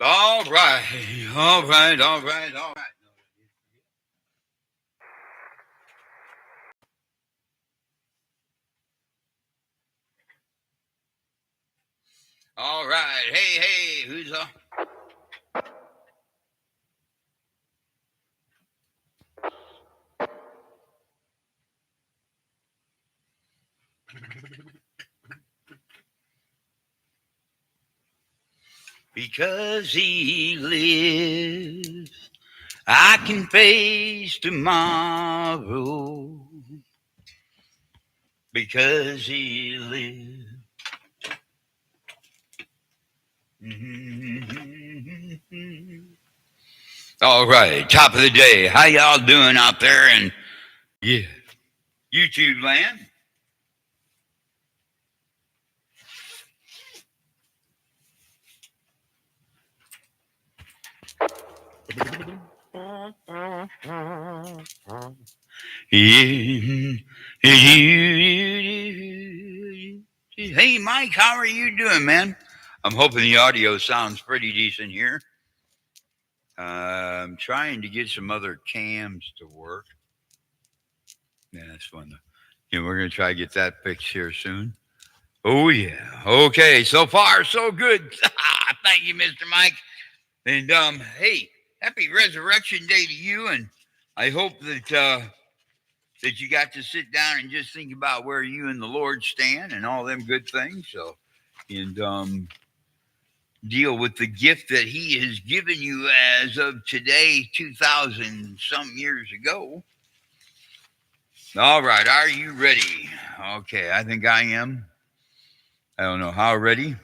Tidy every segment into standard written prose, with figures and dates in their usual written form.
All right, all right, all right, all right. All right. Hey, hey, who's up? Because he lives, I can face tomorrow. Because he lives. All right, top of the day. How y'all doing out there in yeah, YouTube land? Yeah. Hey, Mike, how are you doing, man? I'm hoping the audio sounds pretty decent here. I'm trying to get some other cams to work. Yeah, that's fun. We're going to try to get that fixed here soon. Oh, yeah. Okay, so far, so good. Thank you, Mr. Mike. And, hey, happy Resurrection Day to you. And I hope that you got to sit down and just think about where you and the Lord stand and all them good things. So, and deal with the gift that He has given you as of today, 2,000 some years ago. All right, are you ready? Okay, I think I am. I don't know how ready,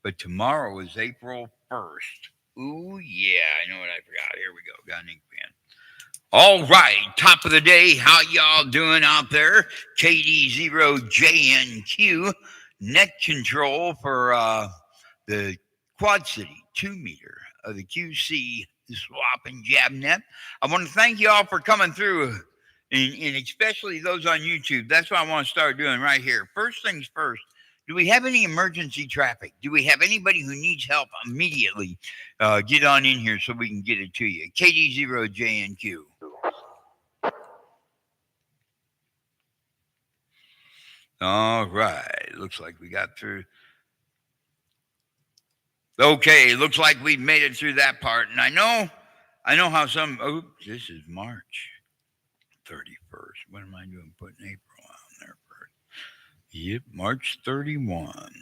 but tomorrow is April 1st. Ooh, yeah, I know what I forgot. Here we go. Got an ink pen. All right, top of the day. How y'all doing out there? KD0JNQ, net control for the Quad City 2 meter of the QC swap and jab net. I want to thank y'all for coming through, and especially those on YouTube. That's what I want to start doing right here. First things first. Do we have any emergency traffic? Do we have anybody who needs help immediately? Get on in here so we can get it to you. KD0JNQ. All right. Looks like we got through. Okay, looks like we made it through that part. And I know how some. Oh, this is March 31st. What am I doing? Putting April on there first. Yep, March 31.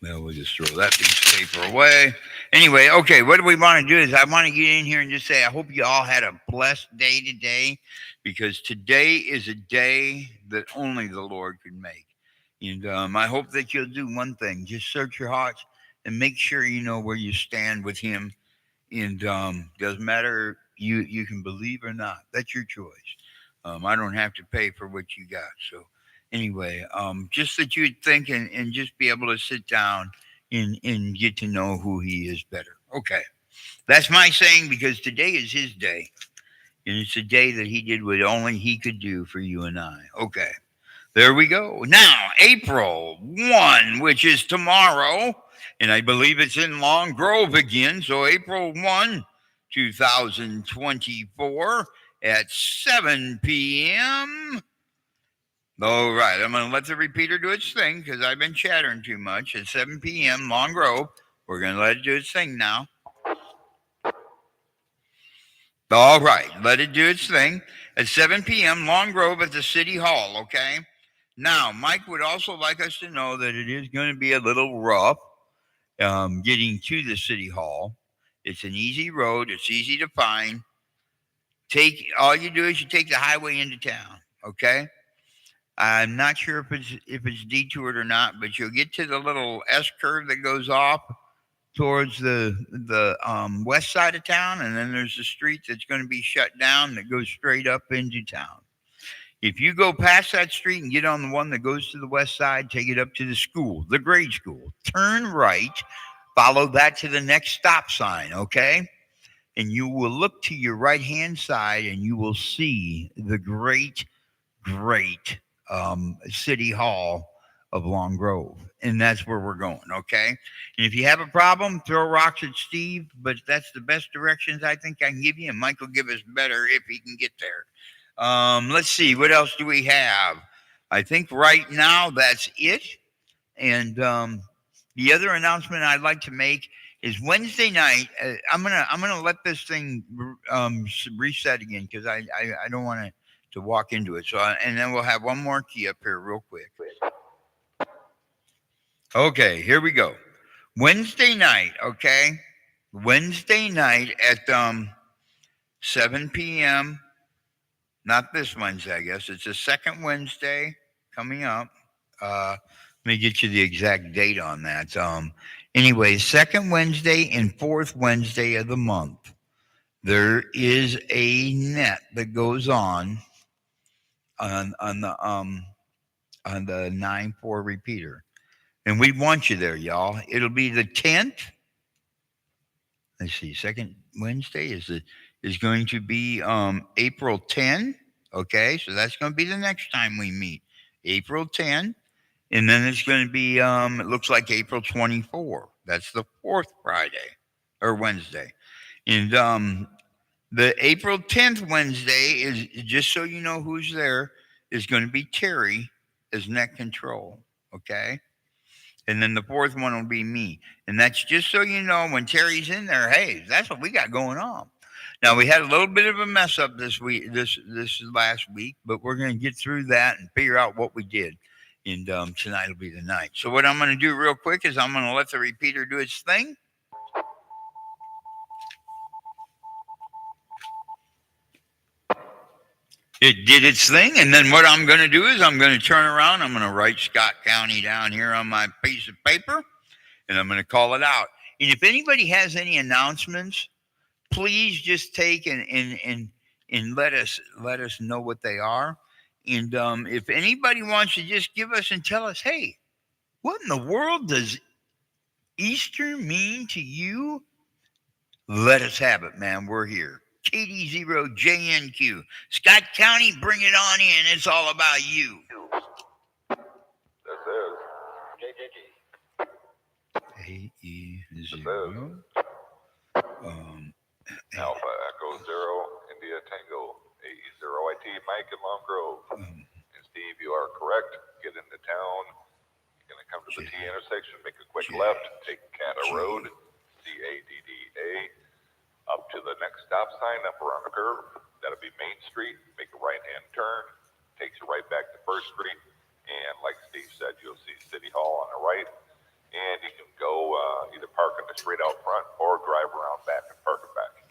Well, we'll just throw that piece of paper away. Anyway, okay, what do we want to do is I want to get in here and just say I hope you all had a blessed day today, because today is a day that only the Lord can make. And I hope that you'll do one thing: just search your hearts and make sure you know where you stand with Him. And doesn't matter, you can believe or not. That's your choice. I don't have to pay for what you got. So anyway, just that you'd think and just be able to sit down and get to know who He is better. Okay, that's my saying, because today is His day, and it's a day that He did what only He could do for you and I. Okay. There we go. Now, April 1, which is tomorrow, and I believe it's in Long Grove again. So, April 1, 2024 at 7 p.m. All right, I'm going to let the repeater do its thing because I've been chattering too much. At 7 p.m., Long Grove. We're going to let it do its thing now. All right, let it do its thing. At 7 p.m., Long Grove at the City Hall, okay? Now, Mike would also like us to know that it is going to be a little rough getting to the City Hall. It's an easy road, it's easy to find. All you do is you take the highway into town, okay? I'm not sure if it's detoured or not, but you'll get to the little S curve that goes off towards the west side of town, and then there's a street that's going to be shut down that goes straight up into town. If you go past that street and get on the one that goes to the west side, take it up to the school, the grade school, turn right, follow that to the next stop sign, okay? And you will look to your right hand side and you will see the great City Hall of Long Grove. And that's where we're going, okay? And if you have a problem, throw rocks at Steve, but that's the best directions I think I can give you. And Mike will give us better if he can get there. Let's see, what else do we have? I think right now that's it. And the other announcement I'd like to make is Wednesday night. I'm gonna let this thing reset again because I don't want to walk into it. So and then we'll have one more key up here real quick. Okay, here we go. Wednesday night. Okay, Wednesday night at 7 p.m. Not this Wednesday, I guess. It's the second Wednesday coming up. Let me get you the exact date on that. Anyway, second Wednesday and fourth Wednesday of the month, there is a net that goes on the 9-4 repeater, and we want you there, y'all. It'll be the 10th. Let's see, second Wednesday is going to be April 10. Okay, so that's going to be the next time we meet, April 10. And then it's going to be, it looks like April 24. That's the fourth Friday or Wednesday. And the April 10th Wednesday is, just so you know who's there, is going to be Terry as net control. Okay. And then the fourth one will be me. And that's just so you know when Terry's in there, hey, that's what we got going on. Now we had a little bit of a mess up this week, this last week, but we're going to get through that and figure out what we did. And tonight will be the night. So what I'm going to do real quick is I'm going to let the repeater do its thing. It did its thing, and then what I'm going to do is I'm going to turn around. I'm going to write Scott County down here on my piece of paper, and I'm going to call it out. And if anybody has any announcements, please just take and let us know what they are. And if anybody wants to just give us and tell us, hey, what in the world does Easter mean to you? Let us have it, man. We're here. KD0JNQ. Scott County, bring it on in. It's all about you. This is JJG. AE0. Alpha Echo Zero India Tango AE0IT Mike in Long Grove. And Steve, you are correct. Get into town. You're gonna come to the T intersection, make a quick left, take Canada Road, CADDA, up to the next stop sign, up around the curve. That'll be Main Street. Make a right-hand turn. Takes you right back to First Street. And like Steve said, you'll see City Hall on the right. And you can go either park in the street out front or drive around back and park it back.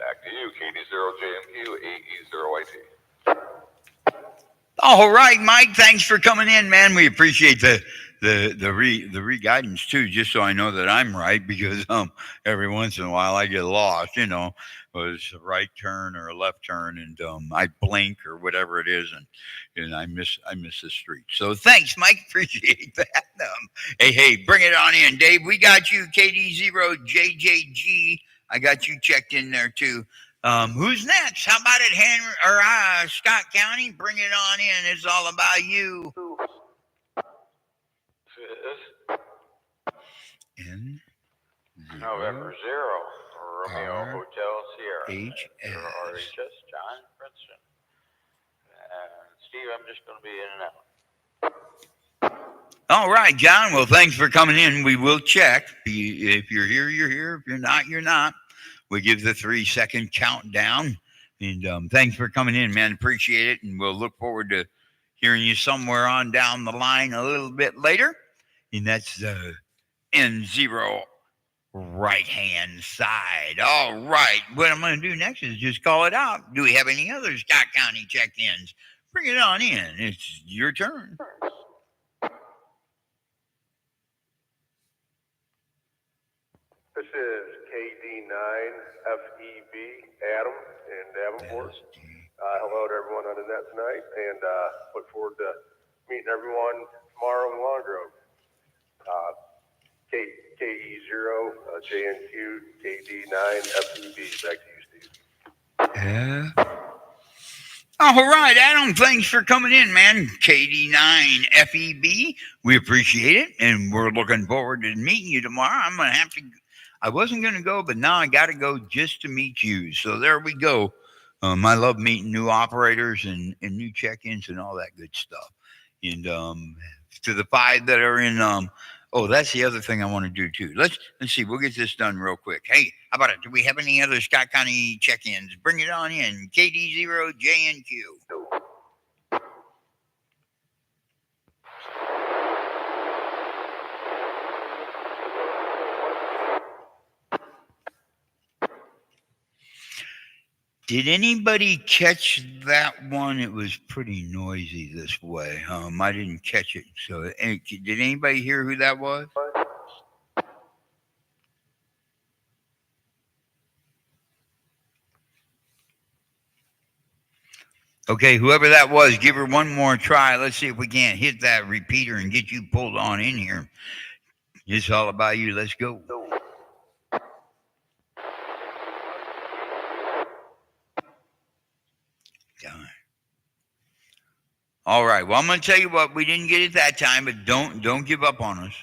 Back to you, KD0JMQ, AE0IT. All right, Mike. Thanks for coming in, man. We appreciate the re-guidance too, just so I know that I'm right, because every once in a while I get lost, was a right turn or a left turn, and I blink or whatever it is, and I miss the street. So thanks, Mike. Appreciate that. Hey, bring it on in, Dave. We got you, KD0JJG. I got you checked in there too. Who's next? How about it, Henry or Scott County? Bring it on in. It's all about you. N November 0, Romeo R Hotel Sierra. HS. RHS, John Princeton. Steve, I'm just going to be in and out. All right, John. Well, thanks for coming in. We will check. If you're here, you're here. If you're not, you're not. We give the 3-second countdown. And thanks for coming in, man. Appreciate it. And we'll look forward to hearing you somewhere on down the line a little bit later. And that's the N0 right-hand side. All right. What I'm going to do next is just call it out. Do we have any other Scott County check-ins? Bring it on in. It's your turn. This is KD9FEB, Adam in Davenport. Hello to everyone on the net tonight, and look forward to meeting everyone tomorrow in Long Grove. KE0, JNQ, KD9FEB. Back to you, Steve. Yeah. All right, Adam, thanks for coming in, man. KD9FEB, we appreciate it, and we're looking forward to meeting you tomorrow. I wasn't going to go, but now I got to go just to meet you. So there we go. I love meeting new operators and new check-ins and all that good stuff. And to the 5 that are in, oh, that's the other thing I want to do too. Let's see. We'll get this done real quick. Hey, how about it? Do we have any other Scott County check-ins? Bring it on in. KD0JNQ. Did anybody catch that one? It was pretty noisy this way. I didn't catch it. So, did anybody hear who that was? Okay, whoever that was, give her one more try. Let's see if we can't hit that repeater and get you pulled on in here. It's all about you. Let's go. All right. Well, I'm going to tell you what, we didn't get it that time, but don't give up on us.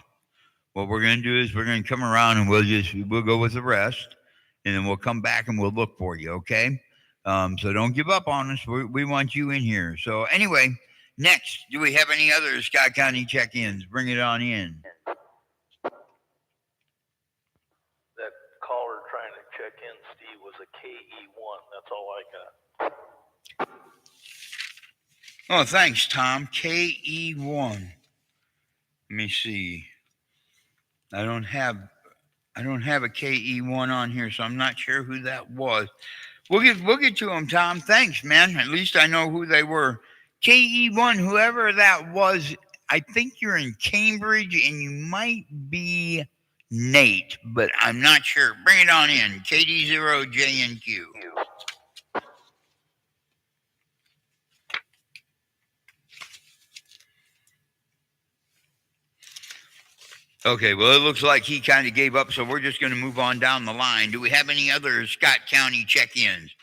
What we're going to do is we're going to come around and we'll go with the rest, and then we'll come back and we'll look for you. Okay. So don't give up on us. We want you in here. So anyway, next, do we have any other Scott County check-ins? Bring it on in. That caller trying to check in, Steve, was a KE1. That's all I got. Oh, thanks, Tom. KE1. Let me see. I don't have a KE1 on here, so I'm not sure who that was. We'll get to them, Tom. Thanks, man. At least I know who they were. KE1, whoever that was, I think you're in Cambridge, and you might be Nate, but I'm not sure. Bring it on in. KD0JNQ. Okay, well, it looks like he kind of gave up, so we're just going to move on down the line. Do we have any other Scott County check-ins?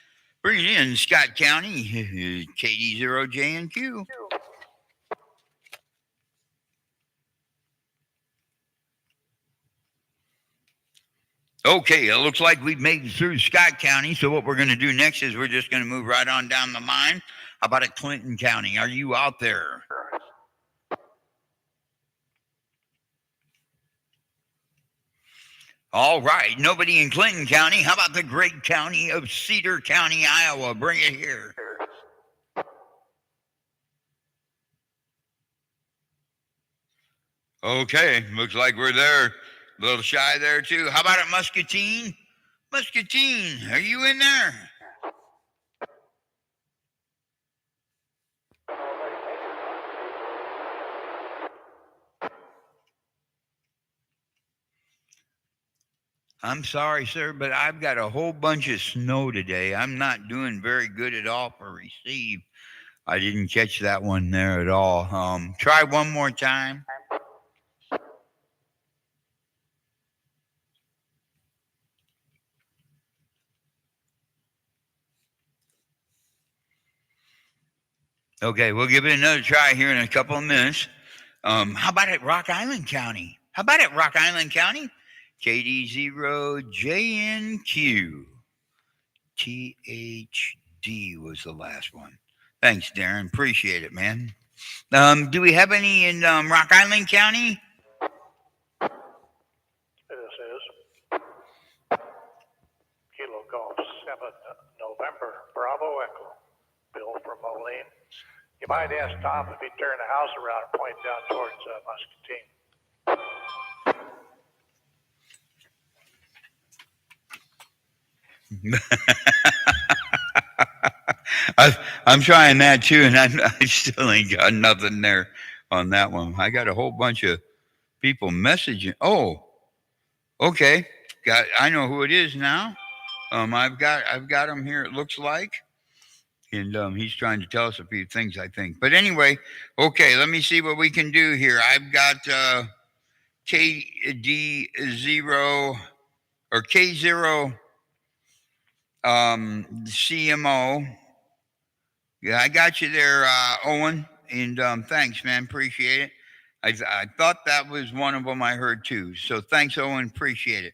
Bring it in, Scott County, KD0JNQ. Okay, it looks like we've made it through Scott County, so what we're going to do next is we're just going to move right on down the line. How about at Clinton County? Are you out there? All right, nobody in Clinton County. How about the great county of Cedar County, Iowa? Bring it here. Okay, looks like we're there. A little shy there, too. How about at Muscatine? Muscatine, are you in there? I'm sorry, sir, but I've got a whole bunch of snow today. I'm not doing very good at all for receive. I didn't catch that one there at all. Try one more time. Okay, we'll give it another try here in a couple of minutes. How about at Rock Island County? KD0JNQ. THD was the last one. Thanks, Darren. Appreciate it, man. Do we have any in Rock Island County? This is Kilo Golf 7 November Bravo Echo. Bill from Moline. You might ask Tom if he'd turn the house around and point down towards Muscatine. I'm trying that too, and I still ain't got nothing there on that one. I got a whole bunch of people messaging. Oh, okay. I know who it is now. I've got him here. It looks like, and he's trying to tell us a few things, I think. But anyway, okay. Let me see what we can do here. I've got KD0 or K0 CMO. Yeah, I got you there, Owen. And thanks, man. Appreciate it. I thought that was one of them I heard too. So thanks, Owen. Appreciate it.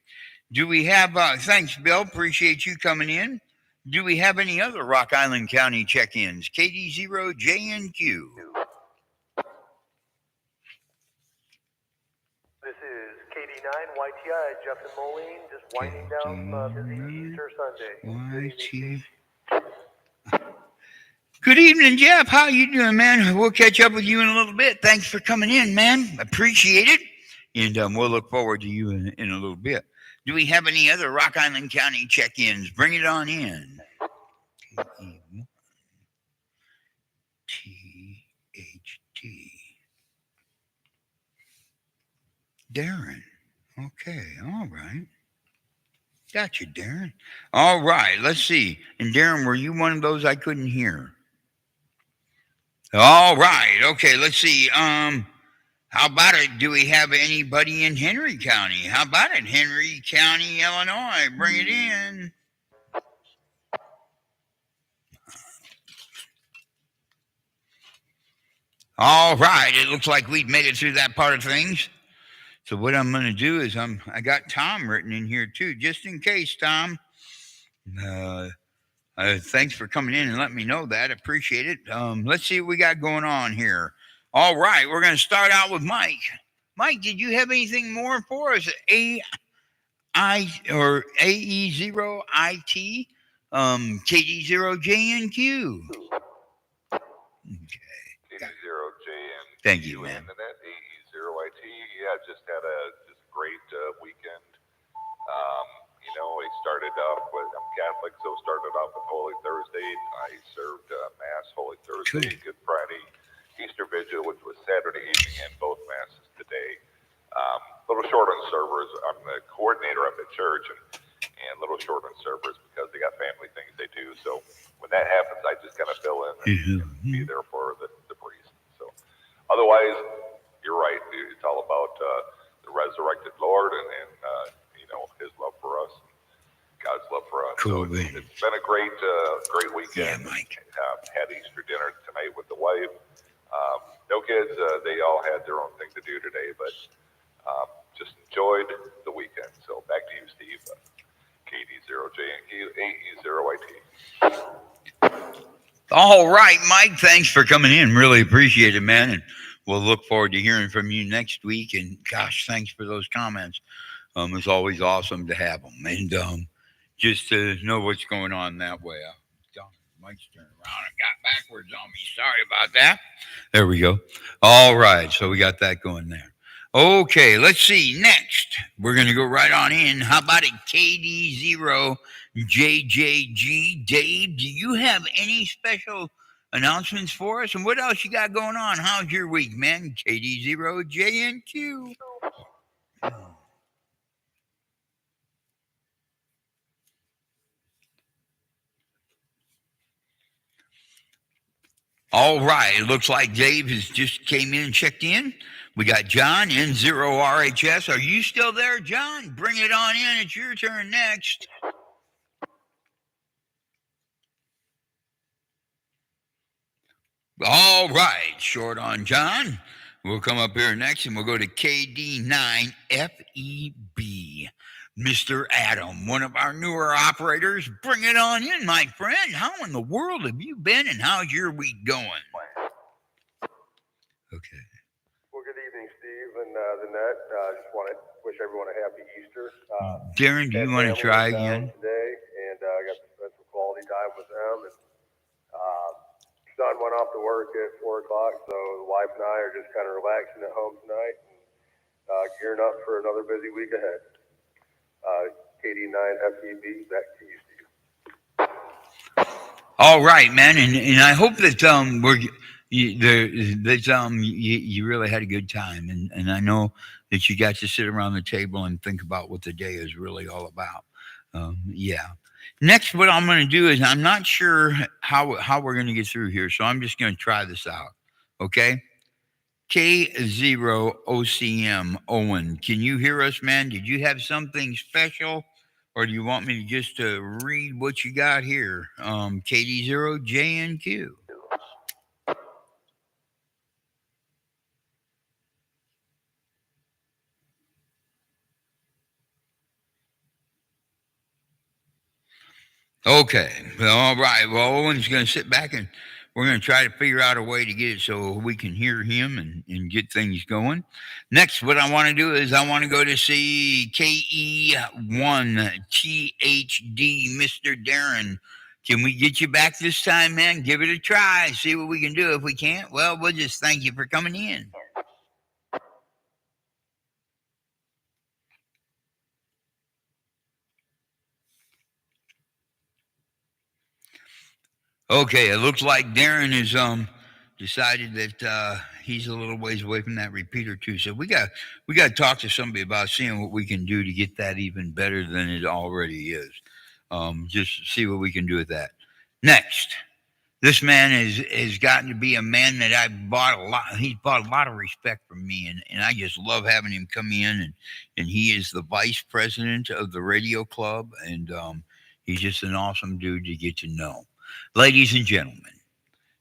Do we have, thanks, Bill. Appreciate you coming in. Do we have any other Rock Island County check ins? KD0JNQ. This is KD9YTI, Justin Moline, just winding down busy Easter Sunday. Good evening, Steve. Good evening, Jeff. How you doing, man? We'll catch up with you in a little bit. Thanks for coming in, man. Appreciate it. And we'll look forward to you in a little bit. Do we have any other Rock Island County check-ins? Bring it on in. THT. Darren. Okay, all right. Got you, Darren. All right, let's see. And Darren, were you one of those I couldn't hear? All right. Okay, let's see. How about it? Do we have anybody in Henry County? How about it? Henry County, Illinois. Bring it in. All right. It looks like we've made it through that part of things. So what I'm going to do is I got Tom written in here too, just in case, Tom. Thanks for coming in and letting me know that. Appreciate it. Let's see what we got going on here. All right, we're going to start out with Mike. Mike, did you have anything more for us? AE0IT, KD0JNQ. Okay. KD0JN. Thank you, man. And that AE0IT, yeah, just had a great weekend. We started off with, I'm Catholic, so started off with Holy Thursday. I served Mass Holy Thursday, Good Friday, Easter Vigil, which was Saturday evening, and both Masses today. A little short on servers. I'm the coordinator of the church, and a little short on servers because they got family things they do. So when that happens, I just kind of fill in and be there for the priest. So otherwise, you're right. It's all about the resurrected Lord and His love for us, God's love for us. Cool, so it's been a great weekend. Yeah, Mike. Had Easter dinner tonight with the wife. No kids. They all had their own thing to do today, but just enjoyed the weekend. So back to you, Steve. KD0JNQ, AE0IT. All right, Mike. Thanks for coming in. Really appreciate it, man. And we'll look forward to hearing from you next week. And gosh, thanks for those comments. It's always awesome to have them. And just to know what's going on that way. Mike's turned around and got backwards on me. Sorry about that. There we go. All right. So we got that going there. Okay. Let's see. Next, we're going to go right on in. How about it? KD0JJG. Dave, do you have any special announcements for us? And what else you got going on? How's your week, man? KD0JNQ. All right. It looks like Dave has just came in and checked in. We got John, N0RHS. Are you still there, John? Bring it on in. It's your turn next. All right. Short on John. We'll come up here next and we'll go to KD9FEB. Mr. Adam, one of our newer operators. Bring it on in, my friend. How in the world have you been and how's your week going? Okay. Well, good evening, Steve and Lynette. I just want to wish everyone a happy Easter. Darren, do you want to try again? Today, and I got to spend some quality time with them. And son went off to work at 4 o'clock, so the wife and I are just kind of relaxing at home tonight and gearing up for another busy week ahead. KD9FEB, back to you, Steve. All right, man, and I hope that you really had a good time, and I know that you got to sit around the table and think about what the day is really all about. Yeah. Next, what I'm going to do is I'm not sure how we're going to get through here, so I'm just going to try this out. Okay. K0OCM Owen, can you hear us, man? Did you have something special, or do you want me to just read what you got here? KD0JNQ. Okay. Well, all right. Well, Owen's going to sit back and we're going to try to figure out a way to get it so we can hear him and get things going. Next, what I want to do is I want to go to see KE1THD, Mr. Darren. Can we get you back this time, man? Give it a try. See what we can do. If we can't, well, we'll just thank you for coming in. Okay, it looks like Darren is decided that he's a little ways away from that repeater too. So we got to talk to somebody about seeing what we can do to get that even better than it already is. Just see what we can do with that. Next, this man has gotten to be a man that I bought a lot. He's bought a lot of respect from me, and I just love having him come in. And he is the vice president of the radio club, and he's just an awesome dude to get to know. Ladies and gentlemen,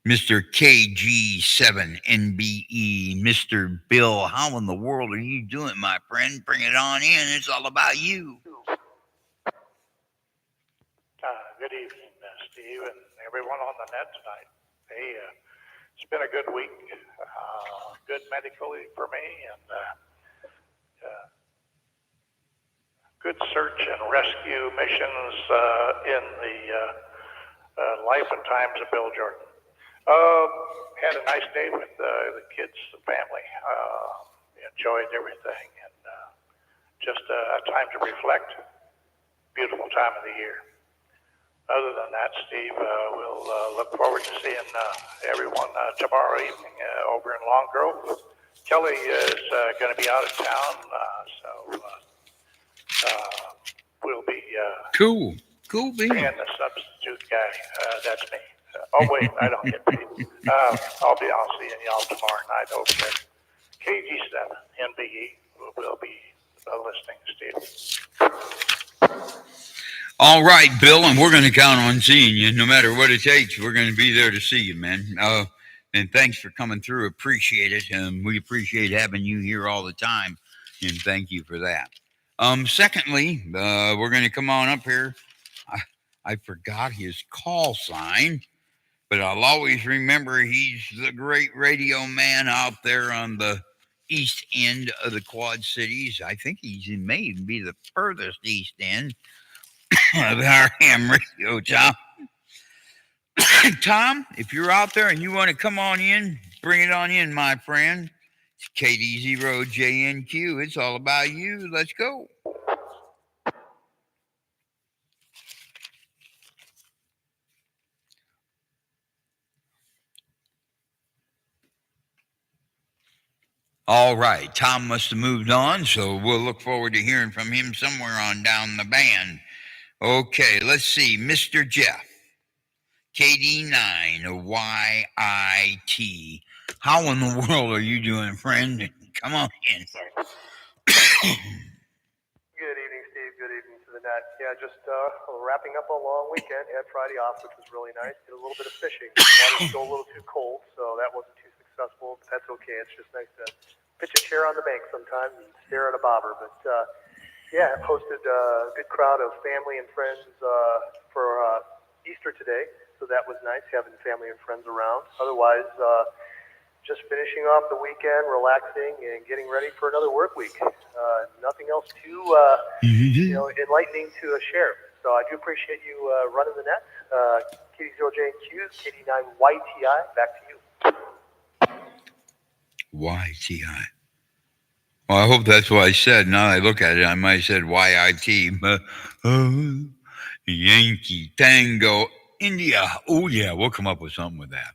Mr. KG7NBE, Mr. Bill, how in the world are you doing, my friend? Bring it on in. It's all about you. Good evening, Steve, and everyone on the net tonight. Hey, it's been a good week, good medically for me, and good search and rescue missions in the life and times of Bill Jordan. Had a nice day with the kids and family. Enjoyed everything, and just a time to reflect. Beautiful time of the year. Other than that, Steve, we'll look forward to seeing everyone tomorrow evening over in Long Grove. Kelly is going to be out of town, so we'll be Cool, being the substitute guy. That's me. Oh wait, I don't get paid. I'll seeing y'all tomorrow night over there. KG7 NBE will be listening, Steve. All right, Bill, and we're going to count on seeing you no matter what it takes. We're going to be there to see you, man. And thanks for coming through. Appreciate it. We appreciate having you here all the time, and thank you for that. Secondly, we're going to come on up here. I forgot his call sign, but I'll always remember he's the great radio man out there on the east end of the Quad Cities. I think he may even be the furthest east end of our ham radio, Tom. Tom, if you're out there and you want to come on in, bring it on in, my friend. It's KD0JNQ. It's all about you. Let's go. All right. Tom must have moved on, so we'll look forward to hearing from him somewhere on down the band. Okay, let's see. Mr. Jeff, KD9YIT. How in the world are you doing, friend? Come on in. Good evening, Steve. Good evening to the net. Yeah, just wrapping up a long weekend. Had Friday off, which was really nice. Did a little bit of fishing. Water's still a little too cold, so that wasn't too successful. But that's okay. It's just nice to pitch a chair on the bank sometimes and stare at a bobber. But yeah, hosted a good crowd of family and friends for Easter today. So that was nice, having family and friends around. Otherwise, just finishing off the weekend, relaxing, and getting ready for another work week. Nothing else too enlightening to share. So I do appreciate you running the net. KD0JNQ, KD9YTI, back to you. YTI. Well, I hope that's what I said. Now I look at it, I might have said YIT. But, Yankee Tango India. Oh, yeah, we'll come up with something with that.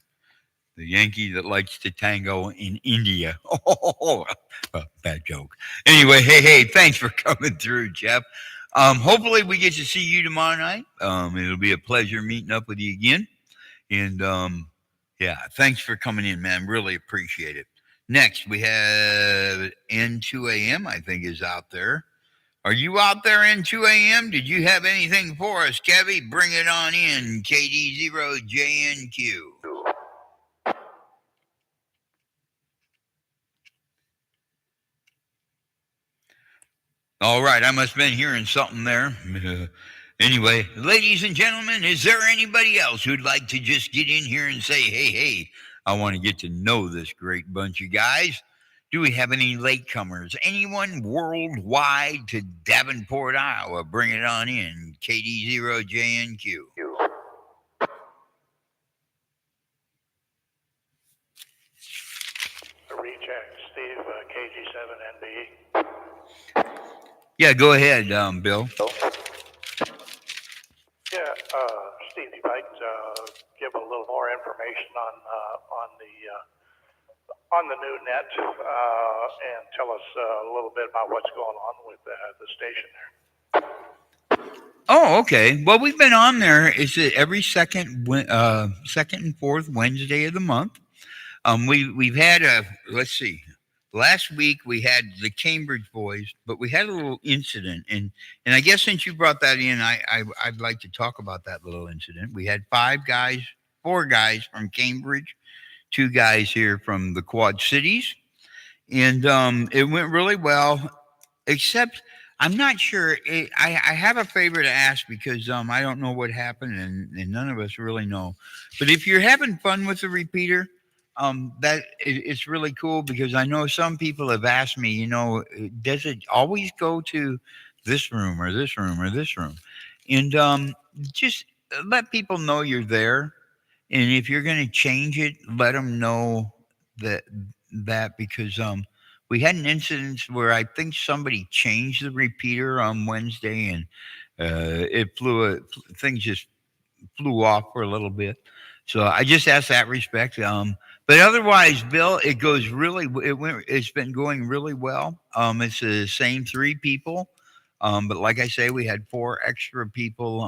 The Yankee that likes to tango in India. Oh, bad joke. Anyway, hey, thanks for coming through, Jeff. Hopefully we get to see you tomorrow night. It'll be a pleasure meeting up with you again. And yeah, thanks for coming in, man. Really appreciate it. Next, we have N2AM, I think, is out there. Are you out there, N2AM? Did you have anything for us, Kevy? Bring it on in, KD0JNQ. All right, I must have been hearing something there. Anyway, ladies and gentlemen, is there anybody else who'd like to just get in here and say, hey, I want to get to know this great bunch of guys? Do we have any latecomers? Anyone worldwide to Davenport, Iowa? Bring it on in. KD0JNQ. Recheck, Steve, KG7NB. Yeah, go ahead, Bill. Yeah, Steve, you might give a little more information on the new net and tell us a little bit about what's going on with the station there. Oh, okay. Well, we've been on there. It's every second and fourth Wednesday of the month. We've had let's see. Last week we had the Cambridge boys, but we had a little incident, and I guess since you brought that in, I'd like to talk about that little incident. We had four guys from Cambridge, 2 guys here from the Quad Cities, and it went really well. Except I'm not sure. I have a favor to ask because I don't know what happened, and none of us really know. But if you're having fun with the repeater, it's really cool because I know some people have asked me, does it always go to this room or this room or this room? And just let people know you're there. And if you're going to change it, let them know that because we had an incident where I think somebody changed the repeater on Wednesday, and things just flew off for a little bit. So I just ask that respect. But otherwise, Bill, it's been going really well. It's the same 3 people. But like I say, we had 4 extra people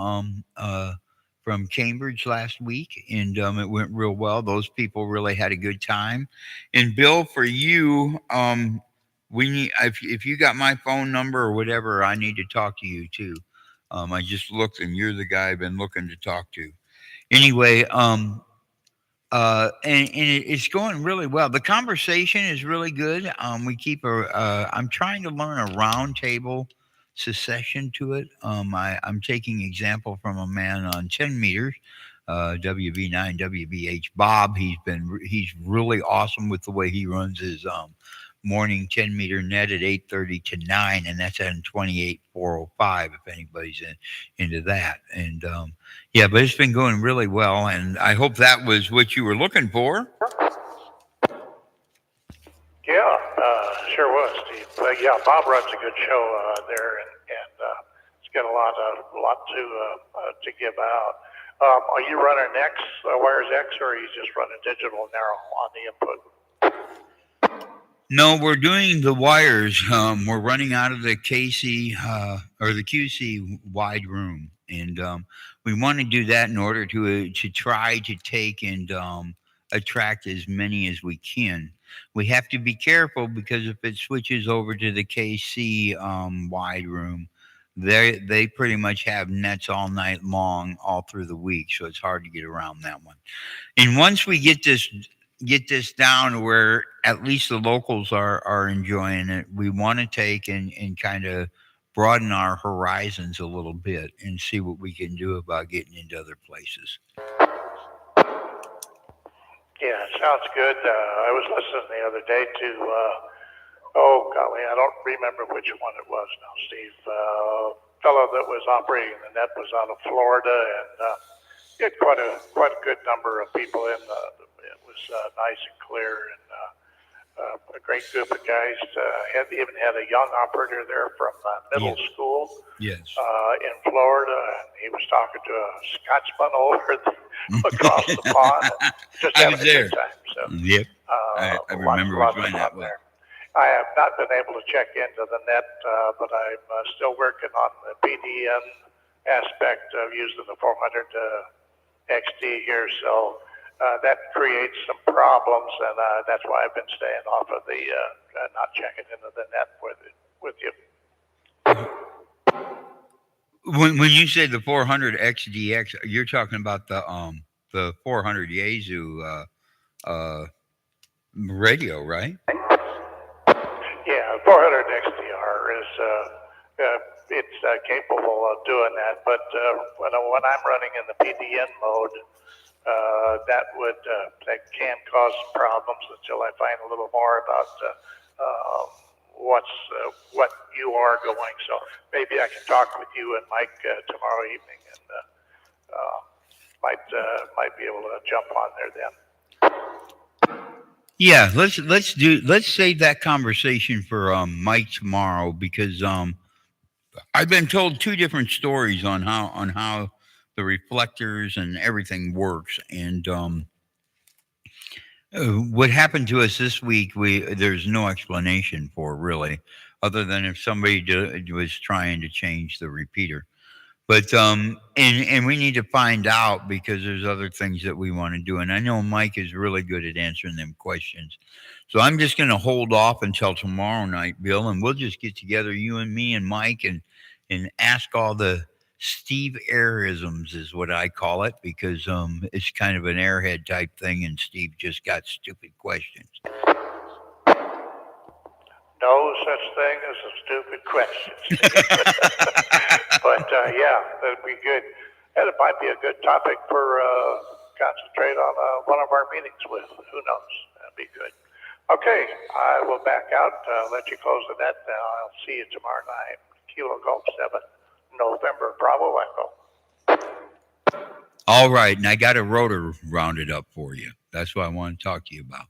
from Cambridge last week, and it went real well. Those people really had a good time. And Bill, for you, we need if you got my phone number or whatever, I need to talk to you too. I just looked, and you're the guy I've been looking to talk to. Anyway, it's going really well. The conversation is really good. We keep I'm trying to learn a round table succession to it. I'm taking example from a man on 10 meters, WB9 WBH Bob. He's really awesome with the way he runs his morning 10-meter net at 8:30 to 9, and that's at 28,405 if anybody's into that. And yeah, but it's been going really well, and I hope that was what you were looking for. Yeah, sure was, Steve. Yeah, Bob runs a good show there, and it's got a lot to give out. Are you running wires X, or are you just running digital narrow on the input? No, we're doing the wires. We're running out of the KC or the QC wide room, and we want to do that in order to try to take and attract as many as we can. We have to be careful because if it switches over to the KC wide room, they pretty much have nets all night long, all through the week, so it's hard to get around that one. And once we get this down to where at least the locals are enjoying it, we want to take and kind of broaden our horizons a little bit and see what we can do about getting into other places. Yeah, it sounds good. I was listening the other day to, oh golly, I don't remember which one it was now, Steve. Fellow that was operating the net was out of Florida, and he had quite a good number of people in. It was nice and clear, and a great group of guys. Even had a young operator there from middle school. Yes. In Florida, and he was talking to a Scotsman over across the pond. Just I having was a there. good time. So, Yep. I remember lots which one of that fun was. there. I have not been able to check into the net, but I'm still working on the PDN aspect of using the 400 XD here. So that creates some problems, and that's why I've been staying off of the not checking into the net with you. When you say the 400 XDX, you're talking about the 400 Yaesu radio, right? Yeah, 400 XDR is it's capable of doing that. But when I'm running in the PDN mode, that can cause problems until I find a little more about what you are going. So maybe I can talk with you and Mike tomorrow evening, and might be able to jump on there then. Yeah, let's save that conversation for Mike tomorrow, because I've been told two different stories on how the reflectors and everything works, and what happened to us this week, there's no explanation for, really, other than if somebody was trying to change the repeater. But and we need to find out, because there's other things that we want to do, and I know Mike is really good at answering them questions. So I'm just going to hold off until tomorrow night, Bill, and we'll just get together, you and me and Mike, and ask all the Steve Airisms, is what I call it, because it's kind of an airhead type thing, and Steve just got stupid questions. No such thing as a stupid question. But yeah, that'd be good. And it might be a good topic for concentrate on one of our meetings with. Who knows? That'd be good. Okay, I will back out. Let you close the net now. I'll see you tomorrow night. Kilo Golf 7, November Bravo Echo. All right, and I got a rotor rounded up for you. That's what I want to talk to you about.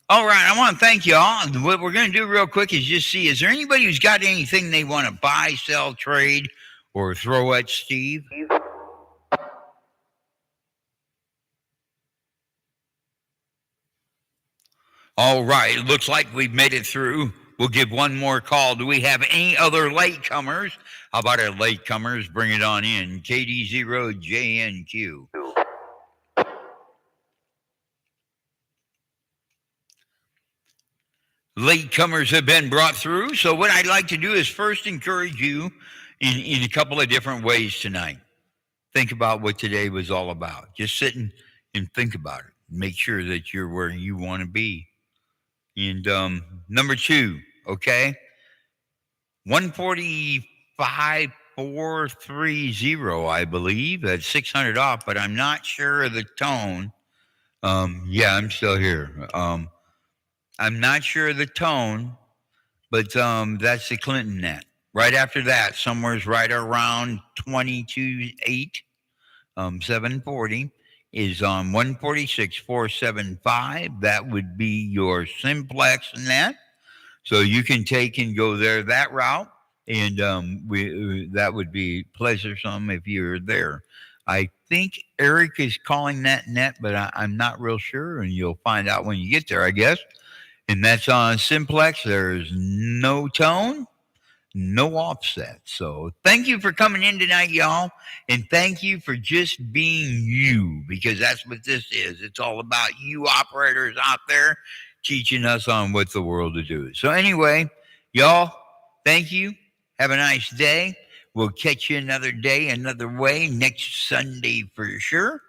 All right, I want to thank you all. What we're going to do real quick is just see, is there anybody who's got anything they want to buy, sell, trade, or throw at Steve? All right, it looks like we've made it through. We'll give one more call. Do we have any other latecomers? How about our latecomers? Bring it on in. KD0JNQ. Latecomers have been brought through. So what I'd like to do is first encourage you in a couple of different ways tonight. Think about what today was all about. Just sit and think about it. Make sure that you're where you want to be. And number two, okay, 145,430, I believe. That's 600 off, but I'm not sure of the tone. Yeah, I'm still here. I'm not sure of the tone, but that's the Clinton net. Right after that, somewhere's right around 22.8, 740 is on 146,475. That would be your simplex net. So you can take and go there that route, and that would be pleasuresome if you're there. I think Eric is calling that net, but I'm not real sure, and you'll find out when you get there, I guess. And that's on simplex. There's no tone, no offset. So thank you for coming in tonight, y'all. And thank you for just being you, because that's what this is. It's all about you operators out there teaching us on what the world to do. So anyway, y'all, thank you. Have a nice day. We'll catch you another day, another way, next Sunday for sure.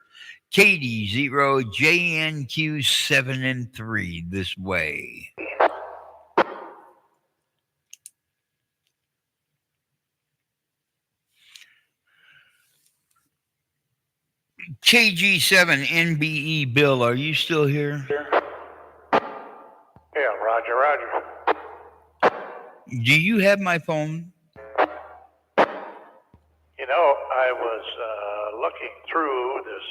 KD0JNQ 7 and 3 this way. KG7 NBE Bill, are you still here? Yeah, Roger, Roger. Do you have my phone? You know, I was looking through this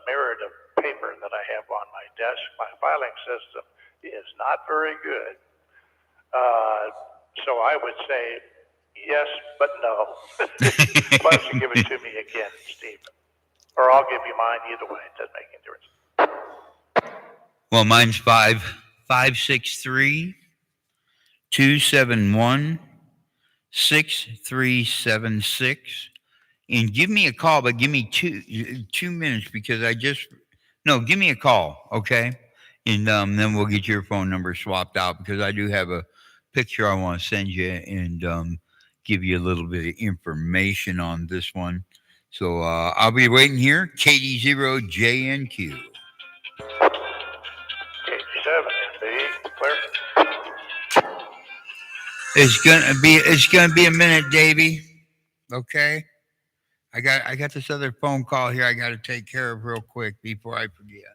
myriad of paper that I have on my desk. My filing system is not very good. So I would say yes, but no. Why don't you give it to me again, Steve? Or I'll give you mine. Either way, it doesn't make any difference. Well, mine's 563-271-6376. And give me a call, but give me two minutes, because give me a call, okay? And then we'll get your phone number swapped out, because I do have a picture I want to send you and give you a little bit of information on this one. So I'll be waiting here. KD0JNQ. KG7, NB, clear. It's gonna be a minute, Davey. Okay. I got this other phone call here I gotta take care of real quick before I forget.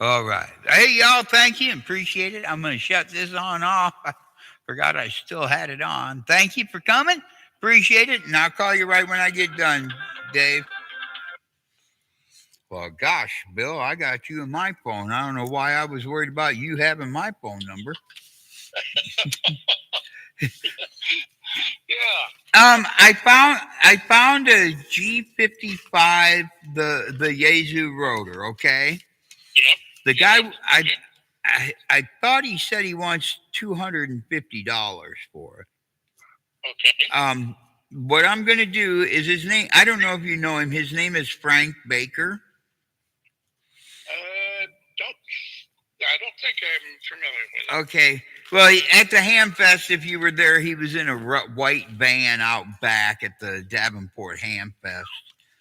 All right. Hey, y'all, thank you. Appreciate it. I'm going to shut this on off. I forgot I still had it on. Thank you for coming. Appreciate it. And I'll call you right when I get done, Dave. Well, gosh, Bill, I got you in my phone. I don't know why I was worried about you having my phone number. Yeah. I found a G55, the Yaesu rotor. Okay. Yep. The guy, I thought he said he wants $250 for it. Okay. What I'm going to do is his name. I don't know if you know him. His name is Frank Baker. I don't think I'm familiar with it. Okay. Well, at the Hamfest, if you were there, he was in a white van out back at the Davenport Hamfest.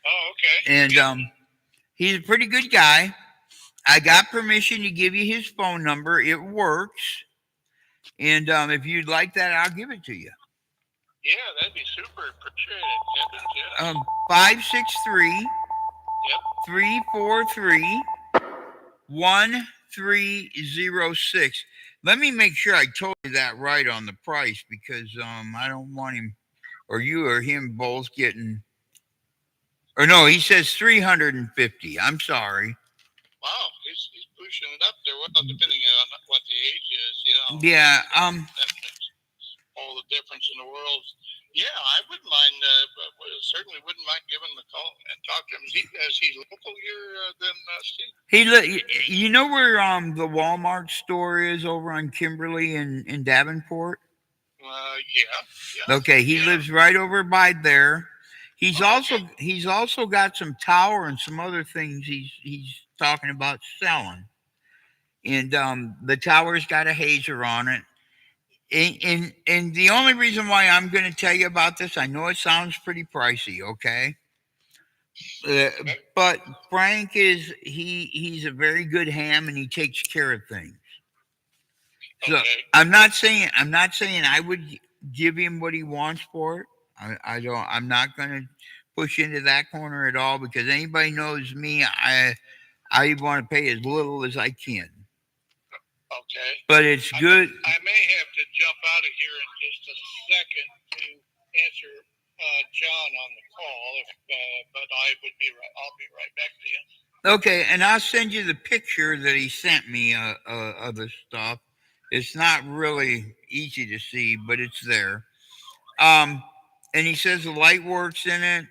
Oh, okay. And he's a pretty good guy. I got permission to give you his phone number. It works. And if you'd like that, I'll give it to you. Yeah, that'd be super. Appreciate it. Yeah. 563 Yep. 343 1306. Let me make sure I told you that right on the price because I don't want him or you or him both getting. Or no, he says 350. I'm sorry. Wow, he's pushing it up there. Well, depending on what the age is, you know. Yeah. That makes all the difference in the world. Yeah, I wouldn't mind. Certainly wouldn't mind giving him a call and talk to him. Is he local here then, Steve? You know where the Walmart store is over on Kimberly in Davenport? Yeah. Okay, he lives right over by there. He's also got some tower and some other things he's talking about selling. And the tower's got a hazer on it. And the only reason why I'm going to tell you about this, I know it sounds pretty pricey, okay? But Frank he's a very good ham and he takes care of things. So Okay. I'm not saying I would give him what he wants for it. I'm not going to push into that corner at all because anybody knows me. I want to pay as little as I can. Okay. But it's good. I may have to jump out of here in just a second to answer John on the call, but I'll be right back to you. Okay, and I'll send you the picture that he sent me of the stuff. It's not really easy to see, but it's there. And he says the light works in it.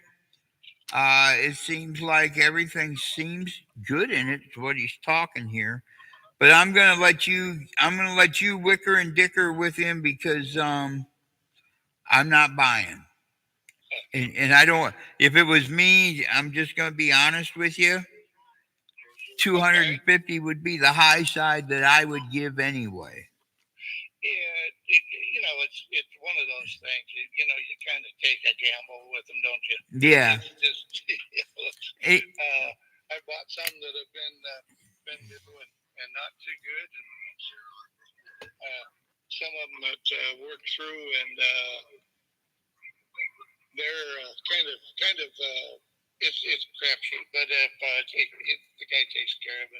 It seems like everything seems good in it. It's what he's talking here. But I'm gonna let you wicker and dicker with him because I'm not buying. And I don't if it was me, I'm just gonna be honest with you. 250 would be the high side that I would give anyway. Yeah, it's one of those things. You kind of take a gamble with them, don't you? Yeah. It's just, I bought some that have been new and not too good, and some of them that work through, and they're kind of it's a crapshoot. But if the guy takes care of it,